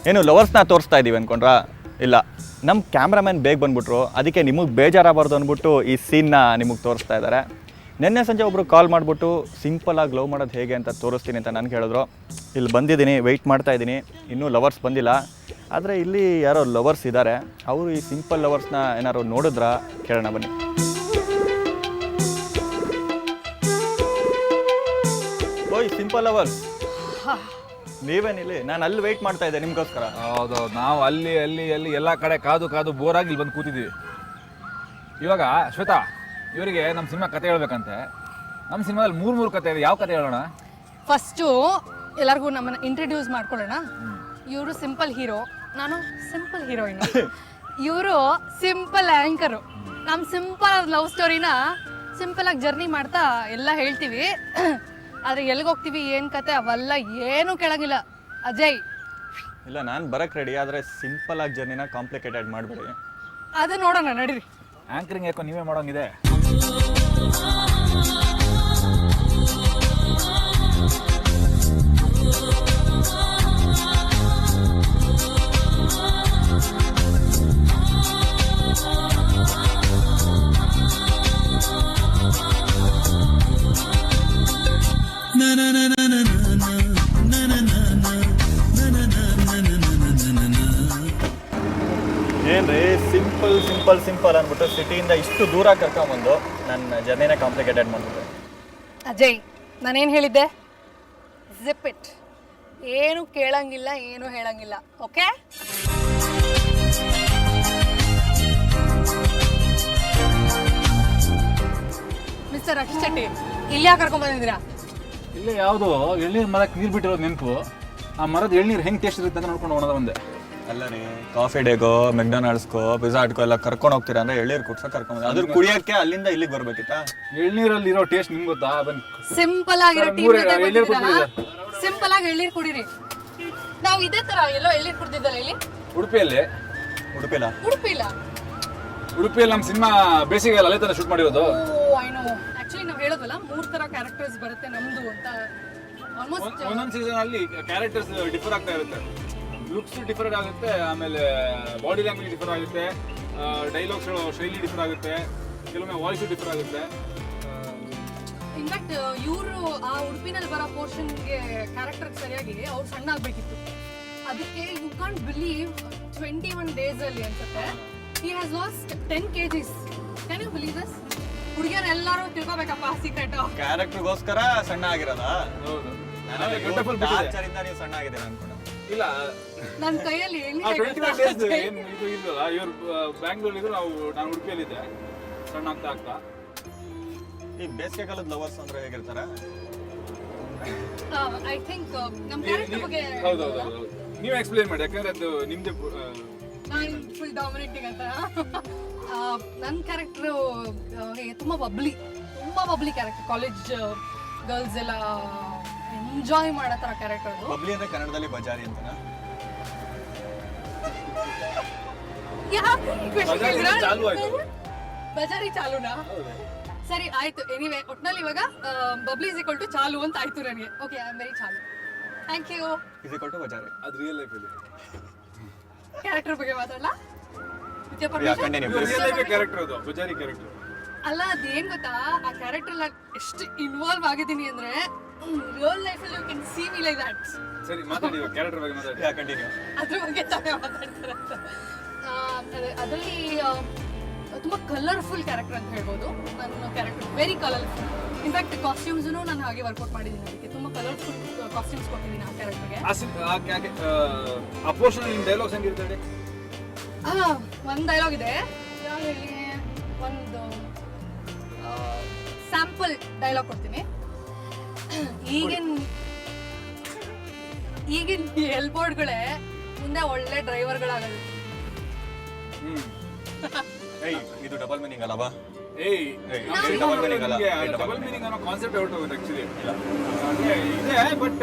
ಏನು ಲವರ್ಸ್ನ ತೋರಿಸ್ತಾ ಇದ್ದೀವಿ ಅಂದ್ಕೊಂಡ್ರಾ? ಇಲ್ಲ, ನಮ್ಮ ಕ್ಯಾಮ್ರಾಮನ್ ಬೇಗ ಬಂದುಬಿಟ್ರು, ಅದಕ್ಕೆ ನಿಮಗೆ ಬೇಜಾರಾಗಬಾರ್ದು ಅಂದ್ಬಿಟ್ಟು ಈ ಸೀನ್ನ ನಿಮಗೆ ತೋರಿಸ್ತಾ ಇದ್ದಾರೆ. ನಿನ್ನೆ ಸಂಜೆ ಒಬ್ಬರು ಕಾಲ್ ಮಾಡಿಬಿಟ್ಟು ಸಿಂಪಲಾಗಿ ಲವ್ ಮಾಡೋದು ಹೇಗೆ ಅಂತ ತೋರಿಸ್ತೀನಿ ಅಂತ ನನಗೆ ಹೇಳಿದ್ರು. ಇಲ್ಲಿ ಬಂದಿದ್ದೀನಿ, ವೆಯ್ಟ್ ಮಾಡ್ತಾ ಇದ್ದೀನಿ, ಇನ್ನೂ ಲವರ್ಸ್ ಬಂದಿಲ್ಲ. ಆದರೆ ಇಲ್ಲಿ ಯಾರೋ ಲವರ್ಸ್ ಇದ್ದಾರೆ. ಅವರು ಈ ಸಿಂಪಲ್ ಲವರ್ಸ್ನ ಏನಾದ್ರು ನೋಡಿದ್ರಾ ಕೇಳೋಣ ಬನ್ನಿ. ಓಯ್ ಸಿಂಪಲ್ ಲವರ್ಸ್, ನೀವೇನಿಲ್ಲಿ? ನಾನು ಅಲ್ಲಿ ವೆಯ್ಟ್ ಮಾಡ್ತಾ ಇದ್ದೆ ನಿಮಗೋಸ್ಕರ. ಹೌದೌದು, ನಾವು ಅಲ್ಲಿ ಅಲ್ಲಿ ಅಲ್ಲಿ ಎಲ್ಲ ಕಡೆ ಕಾದು ಬೋರಾಗಿ ಇಲ್ಲಿ ಬಂದು ಕೂತಿದ್ದೀವಿ. ಇವಾಗ ಶ್ವೇತಾ, ಇವರಿಗೆ ನಮ್ಮ ಸಿನಿಮಾ ಕತೆ ಹೇಳ್ಬೇಕಂತೆ. ನಮ್ಮ ಸಿನಿಮಾದಲ್ಲಿ ಮೂರು ಕತೆ ಇದೆ. ಯಾವ ಕತೆ ಹೇಳೋಣ? ಫಸ್ಟು ಎಲ್ಲರಿಗೂ ನಮ್ಮನ್ನ ಇಂಟ್ರಡ್ಯೂಸ್ ಮಾಡ್ಕೊಳ್ಳೋಣ. ಇವರು ಸಿಂಪಲ್ ಹೀರೋ, ನಾನು ಸಿಂಪಲ್ ಹೀರೋಯಿನ್. ಇವರು ಸಿಂಪಲ್ ಆ್ಯಂಕರು. ನಮ್ಮ ಸಿಂಪಲ್ ಲವ್ ಸ್ಟೋರಿನ ಸಿಂಪಲ್ ಆಗಿ ಜರ್ನಿ ಮಾಡ್ತಾ ಎಲ್ಲ ಹೇಳ್ತೀವಿ. ಆದರೆ ಎಲ್ಲಿಗೆ ಹೋಗ್ತೀವಿ, ಏನು ಕತೆ ಅವೆಲ್ಲ ಏನೂ ಕೇಳಂಗಿಲ್ಲ. ಅಜಯ್ ಇಲ್ಲ, ನಾನು ಬರಕ್ಕೆ ರೆಡಿ, ಆದರೆ ಸಿಂಪಲ್ ಆಗಿ ಜರ್ನಿನ ಕಾಂಪ್ಲಿಕೇಟೆಡ್ ಮಾಡಬೇಡಿ. ಅದು ನೋಡೋಣ ನಡೀರಿ. ಆ್ಯಂಕರಿಂಗ್ ಯಾಕೋ ನೀವೇ ಮಾಡೋಂಗಿದೆ. ಏನ್ರಿ ಸಿಂಪಲ್ ಸಿಂಪಲ್ ಸಿಂಪಲ್ ಅಂದ್ಬಿಟ್ಟು ಸಿಟಿಯಿಂದ ಇಷ್ಟು ದೂರ ಕರ್ಕೊಂಬಂದು ನನ್ನ ಜರ್ನಿನ ಕಾಂಪ್ಲಿಕೇಟೆಡ್ ಮಾಡ್ಬಿಟ್ಟು. ಅಜಯ್, ನಾನೇನು ಹೇಳಿದ್ದೆ? Zip it. ಏನು ಕೇಳಂಗಿಲ್ಲ, ಏನು ಹೇಳಂಗಿಲ್ಲ. ಓಕೆ? ಮಿಸ್ಟರ್ ರಕ್ಷಿತ್ ಶೆಟ್ಟಿ, ಇಲ್ಲಿ ಯಾಕೆ ಕರ್ಕೊಂಡ್ ಬಂದಿದ್ದೀರಾ? ಇಲ್ಲೇ ಯಾವುದು ಎಳ್ನೀರು ಮರಕ್ಕೆ ನೀರು ಬಿಟ್ಟಿರೋದು ನೆನಪು. ಆ ಮರದ ಎಳ್ನೀರು ಹೆಂಗೆ ಟೇಸ್ಟ್ ಇರುತ್ತೆ ಅಂತ ನೋಡ್ಕೊಂಡು ಹೋಗೋಣ ಒಂದೇ. ಅಲ್ಲ ರೀ, ಕಾಫಿ ಡೇಗೋ ಮೆಕ್ಡೊನಾಲ್ಡ್ಸ್ಗೋ ಪಿಜ್ಜಾ ಹಟ್ಗೋ ಎಲ್ಲ ಕರ್ಕೊಂಡು ಹೋಗ್ತೀರಾ ಅಂದ್ರೆ ಎಳ್ಳೀರು ಕುಡ್ಸೋ ಕರ್ಕೊಂಡು ಅದ್ರ ಕುಡಿಯೋಕ್ಕೆ ಅಲ್ಲಿಂದ ಇಲ್ಲಿಗೆ ಬರ್ಬೇಕಿತ್ತಾ? ಎಳ್ನೀರಲ್ಲಿ ಇರೋ ಟೇಸ್ಟ್ ನಿಮ್ಗೆ ಗೊತ್ತಾ? ಬನ್ನಿ, ಸಿಂಪಲ್ ಆಗಿರೋ ಸಿಂಪಲ್ ಆಗಿ ಎಳ್ನೀರು ಕುಡೀರಿ. ನಾವು ಇದೇ ತರ ಎಲ್ಲೋ ಎಳ್ನೀರು ಕುಡ್ದಿದ್ದಲ್ಲ ಇಲ್ಲಿ ಉಡುಪಿಯಲ್ಲಿ. ಉಡುಪಿಯಲ್ಲಿ ನಮ್ಮ ಸಿನಿಮಾ ಬೇಸಿಗೆಲ್ಲ ಅಲ್ಲೇ ತಾನೇ ಶೂಟ್ ಮಾಡಿರೋದು. ಆಕ್ಚುಲಿ ನಾವು ಹೇಳೋದಲ್ಲ, 3 ತರ ಕ್ಯಾರೆಕ್ಟರ್ಸ್ ಬರುತ್ತೆ ನಮ್ದು ಅಂತ. ಆಲ್ಮೋಸ್ಟ್ ಒಂದೊಂದು ಸೀಸನ್ ಅಲ್ಲಿ ಕ್ಯಾರೆಕ್ಟರ್ಸ್ ಡಿಫರ್ ಆಗ್ತಾ ಇರುತ್ತೆ. ಲುಕ್ಸ್ ಡಿಫರೆಂಟ್ ಆಗುತ್ತೆ, ಆಮೇಲೆ ಬಾಡಿ ಲ್ಯಾಂಗ್ವೇಜ್ ಡಿಫರ್ ಆಗುತ್ತೆ, ಡೈಲಾಗ್ಸ್ ಹೇಳೋ ಶೈಲಿ ಡಿಫರ್ ಆಗುತ್ತೆ, ಕೆಲವೊಮ್ಮೆ ವಾಯ್ಸು ಡಿಫರ್ ಆಗುತ್ತೆ. ಇನ್ಫ್ಯಾಕ್ಟ್ ಇವರು ಆ ಉಡುಪಿನಲ್ಲಿ ಬರೋ ಪೋರ್ಷನ್ಗೆ ಕ್ಯಾರೆಕ್ಟರ್ ಸರಿಯಾಗಿ ಅವ್ರು ಸಣ್ಣ ಆಗ್ಬೇಕಿತ್ತು. ಅದಕ್ಕೆ ಯು ಕಾಂಟ್ ಬಿಲೀವ್ 21 days ಅಲ್ಲಿ ಅನ್ಸುತ್ತೆ he has lost 10 kgs. Can you believe this? ಹುಡುಗಿಯರು ಎಲ್ಲರೂ ತಿಳ್ಕೊಬೇಕಪ್ಪ ಸೀಕ್ರೆಟ್. ಕ್ಯಾರೆಕ್ಟರ್ಗೋಸ್ಕರ ಸಣ್ಣ ಆಗಿರೋದಾ? ಹೌದು. ನೀವು ಸಣ್ಣ ಆಗಿದ್ದೀರಾ ಅನ್ಕೊಂಡು. ಇಲ್ಲ, ನನ್ನ ಕೈಯಲ್ಲಿ 21 days ಏನು ಇದು ಇಲ್ವಲ್ಲ. ಇವ್ರು ಬ್ಯಾಂಗ್ಳೂರಲ್ಲಿ ಇದ್ರು, ನಾನು ಉಡುಪಿಯಲ್ಲಿದ್ದೆ. ಸಣ್ಣ ಆಗ್ತಾ ಈ ಬೇಸಿಗೆ ಕಾಲದ ಲವರ್ಸ್ ಅಂದ್ರೆ ಹೇಗಿರ್ತಾರ? ಐ ಥಿಂಕ್ ನಮ್ಮ ಕ್ಯಾರೆಕ್ಟರ್ ಬಗ್ಗೆ ಹೌದು, ನೀವು ಎಕ್ಸ್ಪ್ಲೇನ್ ಮಾಡಿ, ಯಾಕಂದ್ರೆ ಅದು ನಿಮ್ದೇ. ನಾನು ಫುಲ್ ಡಾಮಿನೇಟಿಂಗ್ ಅಂತ. ನನ್ನ ಕ್ಯಾರೆಕ್ಟರ್ ತುಂಬಾ ಬಬ್ಲಿ ಕ್ಯಾರೆಕ್ಟರ್. ಕಾಲೇಜ್ ಗರ್ಲ್ಸ್ ಎಲ್ಲ ಎಂಜಾಯ್ ಮಾಡೋ ಥರ ಕ್ಯಾರೆಕ್ಟರ್ ಅದು. ಬಬ್ಲಿ ಅಂದ್ರೆ ಕನ್ನಡದಲ್ಲಿ ಬಜಾರಿ ಅಂತನಾ? ಬಜಾರಿ ಚಾಲುನಾ? ಸರಿ ಆಯ್ತು. ಎನಿವೆ, ಒಟ್ನಲ್ಲಿ ಇವಾಗ ಬಬ್ಲಿ ಇಸ್ ಈಕ್ವಲ್ ಟು ಚಾಲು ಅಂತ ಆಯ್ತು ನನಗೆ. ಓಕೆ, ಐ ಆಮ್ ವೆರಿ ಚಾಲು. Thank you. Is equal to ಬಜಾರಿ. ಅದು ರಿಯಲ್ ಲೈಫ್ ಅಲ್ಲಿ ಕ್ಯಾರೆಕ್ಟರ್ ಬಗ್ಗೆ ಮಾತಾಡಲ್ಲ? ರಿಯಲ್ ಲೈಫ್ ಕ್ಯಾರೆಕ್ಟರ್ ಅದು, ಬಜಾರಿ ಕ್ಯಾರೆಕ್ಟರ್ ಅಲ್ಲ. ಅದೇನ್ ಗೊತ್ತಾ, ಆ ಕ್ಯಾರೆಕ್ಟರ್ ಎಷ್ಟು ಇನ್ವಾಲ್ವ್ ಆಗಿದ್ದೀನಿ ಅಂದ್ರೆ ರಿಯಲ್ ಲೈಫ್ ಅಲ್ಲಿ you can see me like that. ಸರಿ, ಮಾತಾಡಿ ಕ್ಯಾರೆಕ್ಟರ್ ಬಗ್ಗೆ ಮಾತಾಡಿ. ಕಂಟಿನ್ಯೂ. ಅದ್ರ ಬಗ್ಗೆ ತಾನೇ ಮಾತಾಡ್ತಾರೆ. ಅದರಲ್ಲಿ ತುಂಬ ಕಲರ್ಫುಲ್ ಕ್ಯಾರೆಕ್ಟರ್ ಅಂತ ಹೇಳ್ಬೋದು. ನನ್ನ ಕ್ಯಾರೆಕ್ಟರ್ ವೆರಿ ಕಲರ್ಫುಲ್. ಇನ್ಫ್ಯಾಕ್ಟ್ ಕಾಸ್ಟ್ಯೂಮ್ಸ್ನು ನಾನು ಹಾಗೆ ವರ್ಕೌಟ್ ಮಾಡಿದ್ದೀನಿ. ಅದಕ್ಕೆ ತುಂಬ ಕಲರ್ಫುಲ್ ಕಾಸ್ಟ್ಯೂಮ್ಸ್ ಕೊಟ್ಟಿದ್ದೀನಿ ಆ ಕ್ಯಾರೆಕ್ಟರ್ಗೆ. ಆ ಪೋರ್ಷನ್ ನಿಮ್ಮ ಡೈಲಾಗ್ಸ್ ಹೆಂಗಿರ್ತದೆ? ಒಂದು ಡೈಲಾಗ್ ಇದೆ, ಒಂದು ಸ್ಯಾಂಪಲ್ ಡೈಲಾಗ್ ಕೊಡ್ತೀನಿ. ಈಗಿನ ಎಲ್ಬೋರ್ಡ್ಗಳೇ ಮುಂದೆ ಒಳ್ಳೆ ಡ್ರೈವರ್ಗಳಾಗಲ್ಲ. ಇದು ಡಬಲ್ ಮೀನಿಂಗ್ ಅಲ್ಲವಾ? ಡಬಲ್ ಮೀನಿಂಗ್ ಅನ್ನೋ ಕಾನ್ಸೆಪ್ಟ್ ಔಟ್ ಆಗುತ್ತೆ ಆಕ್ಚುಲಿ. ಇದೆ, ಬಟ್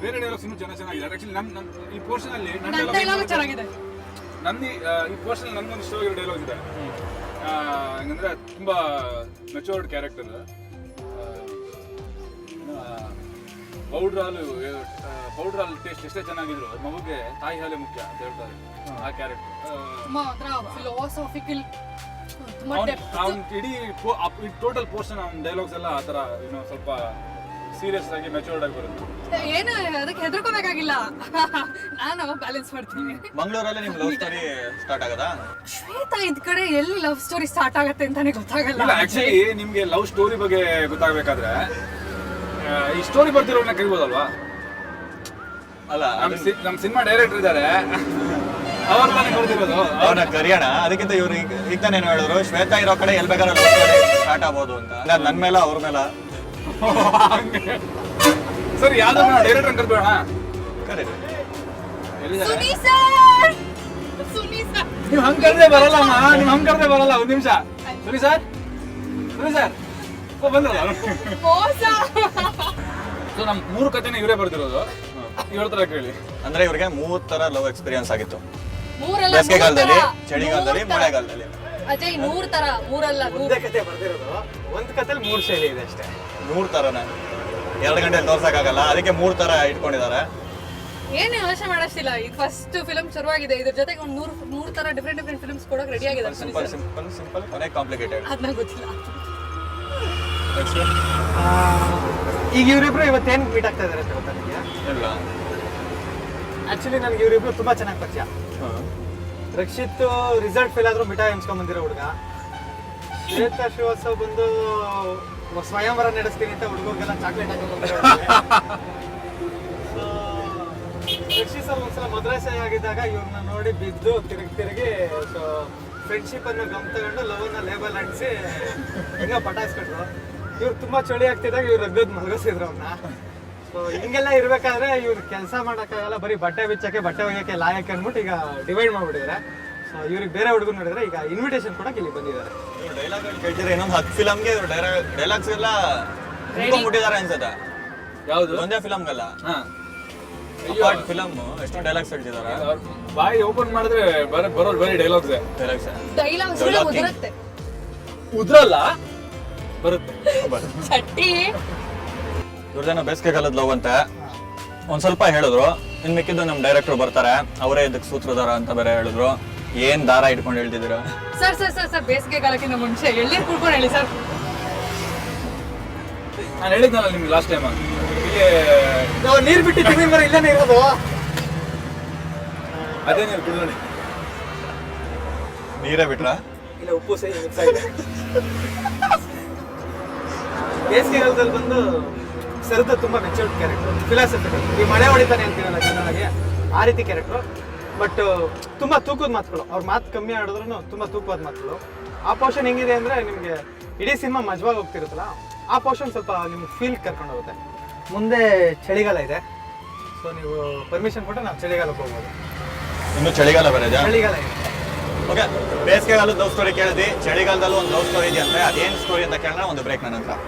ಬೇರೆ ಡೈಲಾಗ್ಸ್ ಇನ್ನೂ ಚೆನ್ನಾಗಿದೆ. ಆಕ್ಚುಲಿ ನನ್ನ ಈ ಪೋರ್ಷನ್ ಅಲ್ಲಿ ನನ್ನ ಡೈಲಾಗ್ ಚೆನ್ನಾಗಿದೆ. ನಂದು ಈ ಪೋರ್ಷನ್ ನನ್ಗೊಂದು ಇಷ್ಟವಾಗಿರೋ ಡೈಲಾಗ್ ಇದೆ. ಹೆಂಗಂದ್ರೆ ತುಂಬಾ ಮೆಚೂರ್ಡ್ ಕ್ಯಾರೆಕ್ಟರ್. ಪೌಡ್ರ್ ಹಾಲು ಟೇಸ್ಟ್ ಎಷ್ಟೇ ಚೆನ್ನಾಗಿದ್ರು ಮಗುಗೆ ತಾಯಿ ಹಾಲೇ ಮುಖ್ಯ ಅಂತ ಹೇಳ್ತಾರೆ ಆ ಕ್ಯಾರೆಕ್ಟರ್. ಫಿಲಾಸಾಫಿಕಲ್ ತುಂಬಾ depth. ಅವ್ನು ಇಡೀ ಟೋಟಲ್ ಪೋರ್ಷನ್ ಅವ್ನ ಡೈಲಾಗ್ಸ್ ಎಲ್ಲ ಆ ಥರ ಸ್ವಲ್ಪ ಸೀರಿಯಸ್ ಆಗಿ ಮೆಚೂರ್ಡ್ ಆಗಿ ಬರುತ್ತೆ. ಏನು ಅದಕ್ಕೆ ಹೆದರ್ಕೋಬೇಕಾಗಿಲ್ಲ. ನಾನು ಬ್ಯಾಲೆನ್ಸ್ ಮಾಡ್ತೀನಿ. ಮಂಗಳೂರಲ್ಲಿ ನಿಮ್ ಲವ್ ಸ್ಟೋರಿ ಸ್ಟಾರ್ಟ್ ಆಗದಾ? ಶ್ವೇತಾ ಇದ್ ಕಡೆ ಎಲ್ಲಿ ಲವ್ ಸ್ಟೋರಿ ಸ್ಟಾರ್ಟ್ ಆಗತ್ತೆ ಅಂತಾನೆ ಗೊತ್ತಾಗಲ್ಲ. ಇಲ್ಲ ಆಕ್ಚುಲಿ ನಿಮ್ಗೆ ಲವ್ ಸ್ಟೋರಿ ಬಗ್ಗೆ ಗೊತ್ತಾಗಬೇಕಾದ್ರೆ ಈ ಸ್ಟೋರಿ ಬರ್ತಿರೋನ್ನ ಕರಿಬೋದಲ್ವಾ? ಅಲ್ಲ ನಮ್ ಸಿನಿಮಾ ಡೈರೆಕ್ಟರ್ ಇದ್ದಾರೆ, ಅವ್ರ ತಾನೇ ಬರ್ತಿರೋದು. ಅವ್ರನ್ನ ಕರಿಯೋಣ. ಅದಕ್ಕಿಂತ ಇವ್ರು ಈಗ ತಾನೇ ಏನು ಹೇಳಿದ್ರು, ಶ್ವೇತಾ ಇರೋ ಕಡೆ ಎಲ್ಲಿ ಬೇಕಾದ್ರೆ ಲವ್ ಸ್ಟೋರಿ ಸ್ಟಾರ್ಟ್ ಆಗ್ಬೋದು ಅಂತ. ನನ್ ಮೇಲೆ ಅವ್ರ ಮೇಲೆ ಸರಿ, ಯಾವ್ದಾದ್ರು ಡೈರೆಕ್ಟರ್ ಕರ್ಬೇಡ. ಕರೀರಿ. ಸುನಿ ಸರ್, ಸುನಿ ಸರ್, ನೀವ್ ಹಂಗ್ ಕರ್ದೆ ಬರಲ್ಲಮ್ಮ, ನೀವ್ ಹಂಗ್ ಕರ್ದೆ ಬರಲ್ಲ. ಒಂದ್ ನಿಮಿಷ. ಸುನಿ ಸರ್, ಸುನಿ ಸರ್ ಬಂದ್ರಲ್ಲ. ಮೋಸ. ಸೊ ನಮ್ 3 ಕಥೆನ ಇವರೇ ಬರ್ತಿರೋದು. ಇವ್ರ ತರ ಕೇಳಿ. ಅಂದ್ರೆ ಇವ್ರಿಗೆ 3 ತರ ಲವ್ ಎಕ್ಸ್ಪೀರಿಯನ್ಸ್ ಆಗಿತ್ತು. ಮೂರಲ್ಲ, ಬೇಸಿಗೆಗಾಲದಲ್ಲಿ, ಚಳಿಗಾಲದಲ್ಲಿ, ಮಳೆಗಾಲದಲ್ಲಿ. ಅಜಯ್ 100 ತರ, ಮೂರಲ್ಲ, 100 ಕತೆ ಬರ್ದಿರೋದು. ಒಂದ್ ಕಥೆಲಿ 3 ಶೈಲಿ ಇದೆ ಅಷ್ಟೇ. 3 ತರನ 2 ಗಂಟೆಯಲ್ಲಿ ತೋರ್ಸಕ್ಕಾಗಲ್ಲ, ಅದಕ್ಕೆ 3 ತರ ಇಟ್ಕೊಂಡಿದ್ದಾರೆ. ಏನು ಯೋಚನೆ ಮಾಡಷ್ಟಿಲ್ಲ. ಈಗ ಫಸ್ಟ್ ಫಿಲ್ಮ್ ಶುರುವಾಗಿದೆ, ಇದ್ರ ಜೊತೆಗೆ ಒಂದು 100 ತರ ಡಿಫ್ರೆಂಟ್ ಫಿಲ್ಮ್ಸ್ ಕೊಡೋಕೆ ರೆಡಿ ಆಗಿದ್ದಾರೆ. ಸಿಂಪಲ್ ಸಿಂಪಲ್ ಸಿಂಪಲ್ ಕೊನೆ ಕಾಂಪ್ಲಿಕೇಟೆಡ್. ಅದನ್ನ ಗೊತ್ತಿಲ್ಲ. ಈಗ ಇವರಿಬ್ರು ಇವತ್ತೇನ್ ಮೀಟ್ ಆಗ್ತಾ ಇದಾರೆ ಅಂತ ಗೊತ್ತಾ ನಿಮಗೆ? ಇಲ್ಲ. ಆಕ್ಚುಲಿ ನನಗೆ ಇವರಿಬ್ರು ತುಂಬಾ ಚೆನ್ನಾಗಿ ಪರಿಚಯ. ರಕ್ಷಿತ್ ರಿಸಲ್ಟ್ ಫೇಲ್ ಆದ್ರೂ ಮಿಠಾಯಿ ಹಂಚ್ಕೊಂಡ್ ಬಂದಿರೋ ಹುಡುಗ. ಶ್ವೇತಾ ಶ್ರೀವಾಸ್ತವ್ ಬಂದು ಸ್ವಯಂವರ ನಡೆಸ್ತೀನಿ ಅಂತ ಹುಡುಗರಿಗೆಲ್ಲ ಚಾಕ್ಲೇಟ್ ಹಾಕೊಂಡು ಬಂದಿರೋ ರಕ್ಷಿತ್ ಸರ್ ಒಂದ್ಸಲ ಮದ್ರಾಸೆ ಆಗಿದ್ದಾಗ ಇವ್ರನ್ನ ನೋಡಿ ಬಿದ್ದು ತಿರುಗಿ ಫ್ರೆಂಡ್ಶಿಪ್ ಅನ್ನು ಗಮ್ ತಗೊಂಡು ಲವ್ ಅನ್ನ ಲೇಬಲ್ ಅಂಟಿಸಿ ಹಿಂಗ ಪಟಾಯಿಸ್ಕೊಂಡ್ರು. ಇವ್ರು ತುಂಬಾ ಚಳಿ ಆಗ್ತಿದ್ದಾಗ ಇವ್ರು ರಗ್ಗದ್ ಮಲಗಿಸಿದ್ರು ಅವ್ರನ್ನ. ಸೊ ಹಿಂಗೆಲ್ಲ ಇರ್ಬೇಕಾದ್ರೆ ಇವ್ರು ಕೆಲಸ ಮಾಡೋಕ್ಕಾಗಲ್ಲ, ಬರೀ ಬಟ್ಟೆ ಬಿಚ್ಚಕ್ಕೆ ಬಟ್ಟೆ ಒಯ್ಯಕ್ಕೆ ಲಾಯಕ್ಕೆ ಅಂದ್ಬಿಟ್ಟು ಈಗ ಡಿವೈಡ್ ಮಾಡ್ಬಿಟ್ಟಿದ್ದಾರೆ. ಸೊ ಇವ್ರಿಗೆ ಬೇರೆ ಹುಡುಗರು ನೋಡಿದ್ರೆ ಈಗ ಇನ್ವಿಟೇಷನ್ ಕೊಡಕ್ಕೆ ಇಲ್ಲಿ ಬಂದಿದ್ದಾರೆ. ಇವ್ರು ಡೈಲಾಗ್ ಕೇಳ್ತೀರಾ? ಇನ್ನೊಂದು 10 ಫಿಲಮ್ಗೆ ಇವ್ರು ಡೈಲಾಗ್ಸ್ ಎಲ್ಲ ಮುಟ್ಟಿದ್ದಾರೆ ಅನ್ಸುತ್ತೆ. ಯಾವ್ದು? ಒಂದೇ ಫಿಲಮ್ಗಲ್ಲ, ಹಾ, ಫಿಲಮ್ ಎಷ್ಟೋ ಡೈಲಾಗ್ಸ್ ಹೇಳ್ತಿದ್ದಾರೆ. ಬಾಯಿ ಓಪನ್ ಮಾಡಿದ್ರೆ ಬರೋದು ಬರೀ ಡೈಲಾಗ್ಸ್. ಡೈಲಾಗ್ಸ್ ಉದುರುತ್ತೆ. ಉದ್ರಲ್ಲ, ಬರುತ್ತೆ. ಚಟ್ಟಿ. ಇವ್ರದೇನೋ ಬೇಸಿಗೆಗಾಲದ ಲವ್ ಅಂತ ಒಂದ್ ಸ್ವಲ್ಪ ಹೇಳಿದ್ರು. ಇನ್ ಮಿಕ್ಕಿದ್ದು ನಮ್ ಡೈರೆಕ್ಟರ್ ಬರ್ತಾರೆ, ಅವರೇ ಇದಕ್ಕೆ ಸೂತ್ರಧಾರ ಅಂತ ಬೇರೆ ಹೇಳಿದ್ರು. ಏನ್ ದಾರ ಇಟ್ಕೊಂಡು ಹೇಳ್ತಿದ್ದೀರಾ? ಸರ್ ಸರ್ ಸರ್ ಸರ್ ಬೇಸಿಗೆಗಾಲಕ್ಕಿಂತ ಮುಂಚೆ ಎಳ್ನೀರು ಕುಡ್ಕೊಂಡು ಹೇಳಿ ಸರ್. ನಾನು ಹೇಳಿದ್ನಲ್ಲ ನಿಮ್ಗೆ ಲಾಸ್ಟ್ ಟೈಮ್, ಇಲ್ಲಿ ನಾವು ನೀರು ಬಿಟ್ಟಿದ್ದೀವಿ ಮರ ಇಲ್ಲೇನೆ ಇರೋದು. ಅದೇ ನೀವು ಕುಡಿದೋಡಿ. ನೀರೇ ಬಿಟ್ರ? ಇಲ್ಲ, ಉಪ್ಪು ಸಹ ಮಿಕ್ಸ್ ಆಗಿದೆ. ಬೇಸಿಗೆಗಾಲದಲ್ಲಿ ಬಂದು ಸರಿತ ತುಂಬಾ ಮೆಚೂರ್ಡ್ ಕ್ಯಾರೆಕ್ಟರ್, ಫಿಲಾಸಫಿಕಲ್. ಈ ಮಳೆ ಹೊಡಿತಾನೆ ಅಂತೀವಲ್ಲ ಕನ್ನಡಗೆ, ಆ ರೀತಿ ಕ್ಯಾರೆಕ್ಟರ್. ಬಟ್ ತುಂಬಾ ತೂಕದ ಮಾತುಗಳು. ಅವ್ರ ಮಾತು ಕಮ್ಮಿ ಆಡಿದ್ರು ತುಂಬಾ ತೂಕದ ಮಾತುಗಳು. ಆ ಪೋರ್ಷನ್ ಹೆಂಗಿದೆ ಅಂದ್ರೆ ನಿಮ್ಗೆ ಇಡೀ ಸಿನಿಮಾ ಮಜವಾಗಿ ಹೋಗ್ತಿರುತ್ತಲ್ಲ, ಆ ಪೋರ್ಷನ್ ಸ್ವಲ್ಪ ನಿಮ್ಗೆ ಫೀಲ್ ಕರ್ಕೊಂಡು ಹೋಗುತ್ತೆ. ಮುಂದೆ ಚಳಿಗಾಲ ಇದೆ, ಸೊ ನೀವು ಪರ್ಮಿಷನ್ ಕೊಟ್ಟರೆ ನಾವು ಚಳಿಗಾಲಕ್ಕೆ ಹೋಗ್ಬೋದು. ಇನ್ನು ಚಳಿಗಾಲ ಬರೋದಾ? ಚಳಿಗಾಲ ಇದೆ. ಓಕೆ, ಬೇಸಿಗೆಗಾಲದ ಲವ್ ಸ್ಟೋರಿ ಕೇಳಿದ್ವಿ, ಚಳಿಗಾಲದಲ್ಲೂ ಒಂದು ಲವ್ ಸ್ಟೋರಿ ಇದೆ ಅಂದ್ರೆ ಅದೇನ್ ಸ್ಟೋರಿ ಅಂತ ಕೇಳೋಣ ಒಂದು ಬ್ರೇಕ್ ನಂತರ.